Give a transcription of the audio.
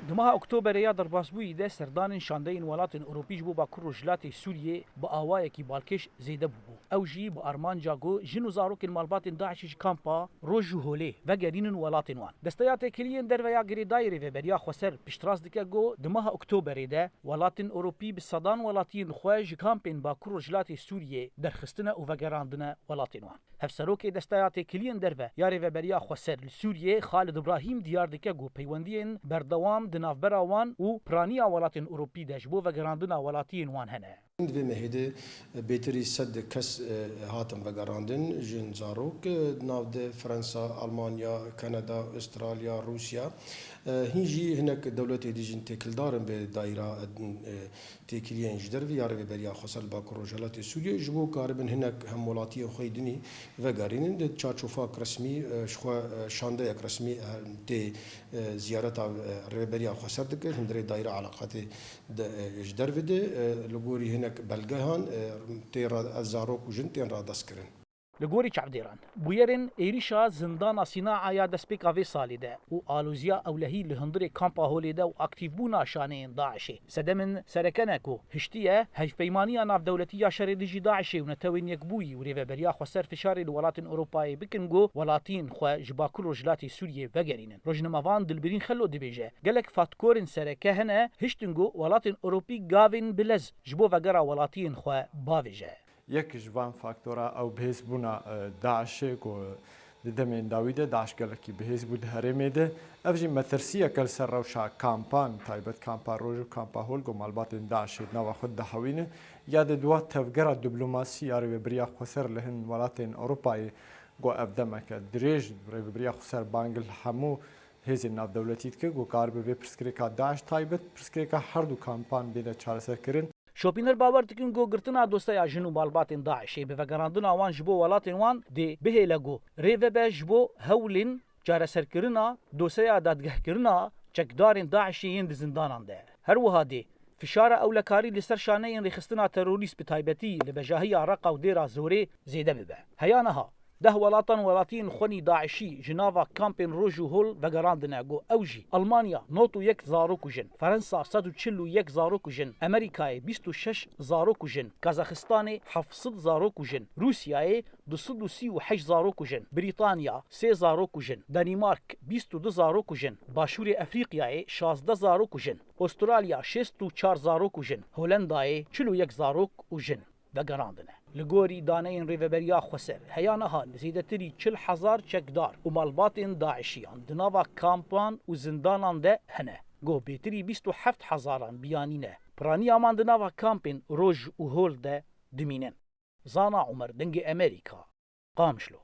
دماها اکتبر یا درباسبوی ده سردان شاندین ولاتن اوروپیش بو با کروجلات سوریه با آوای کی بالکش زیده بو او جی با ارمان جاگو جنو زاروک المالبات داعش کامپا روجو هوله و گرینن ولاتن وان دستیات کلین در و یا گری دایره و بریا خسر پشتراز دکه گو دماها اکتبر ده ولاتن اوروپی به صدان ولاتین خواج کامپین با کروجلات سوریه درخستنه او وگراندنه ولاتن وان هفسروک دستیات کلین در و یاری و بریا خسر سوریه خالد ابراهیم دیار دکه گو پیوندین بردوام نافبرا وان و پرانیا ولاتین اوروپی دجبو و گراندنا ولاتین وان هنه في مهدي بيتري سد كس هاتم بقراندن جن زاروك نافد فرنسا ألمانيا كندا استراليا روسيا هنجي هناك دولة ديجن تكل دارن بدائرة تكليين جدر في يارب بريا خسر باكروجالات سوريا جبو كاربن هناك هم ولاتي خيدني وقارين ده تشارشوفاك رسمي شخوا شاندة رسمي تي زيارة ربريا خسر دكر هندري دائرة علاقات جدر في ده لغوري هناك بلغهان تيرا الزاروك وجن تين را دسكرن لگوری چعبدیران بویرن ایریشا زندان صناعه یا دسپیکا وی سالی ده و آلوزیا اولهی لهندر کامپا هولی ده و اکتیف بونا شانه داعشی سدمن سرکنکو هشتیه هیف پیمانیا ناف دولتی یا شریدجی داعشی و نتوین یکبوی و ریو بریا خسر فشاری لولاتین اوروپای بکنگو ولاتین خو جباکل رجلاتی سوریه وگرینن رجنموان دلبرین خلو دبیجه گلک فاتکورن سرکه هنه هشتنگو ولاتین اوروپی گاوین بلز جبو وگرا ولاتین خو باویجه یک جوان فاکتورا او بهز بونا داعش کو دمن داویده داعش گلکی بهز بود هرمده افجی مترسیه کل سر روشا کامپان تایبت کامپا روجو کامپا هول گو مالبات داعش نوا خود دهوینه یاد دوا تفجر دیپلماسی یاری بریا خسر لهن ولاتین اروپای گو افدمک دریج بریا خسر بانگل همو هزی ناف دولتی که گو کار به پرسکریکا داعش تایبت پرسکریکا هر دو کامپان بیده چارسر کرن شوپینر باور تکن گو گرتنا دوستا جنو بالباتن داعشی به وگراندنا وان جبو ولاتن وان دی به لگو ریو به جبو هولین جار سرکرنا دوستا دادگه کرنا چکدارن داعشی یند زندانان ده هر وهادی فشار اولکاری لسر شانه رخصتنا تروریست بتایبتی لبجاهی عراق و ديرا زوري زيده ببه هيانها ده ولاتين خوني داعشي جنافا كامبين روجو هول وگراندنا گو اوجي المانيا نوتو يك زاروكو جن فرنسا 141 زاروكو جن امريكاي 26 زاروكو جن كازاخستاني 700 زاروكو جن روسياي 238 زاروكو جن بريطانيا 3 زاروكو جن دنمارك 22 زاروكو جن باشور افريقياي 16 زاروكو جن استراليا 64 زاروكو جن هولنداي 41 زاروكو جن وگراندنا لگوری دانین ریوبریا خسر هیانها زیدتری 40,000 چکدار و مالباتین داعشیان دناوا کامپان و زندانان ده هنه گو بیتری 27,000 بیانینه پرانی امان دناوا کامپین روج و هول ده دمینن زانا عمر دنگ امریکا قامشلو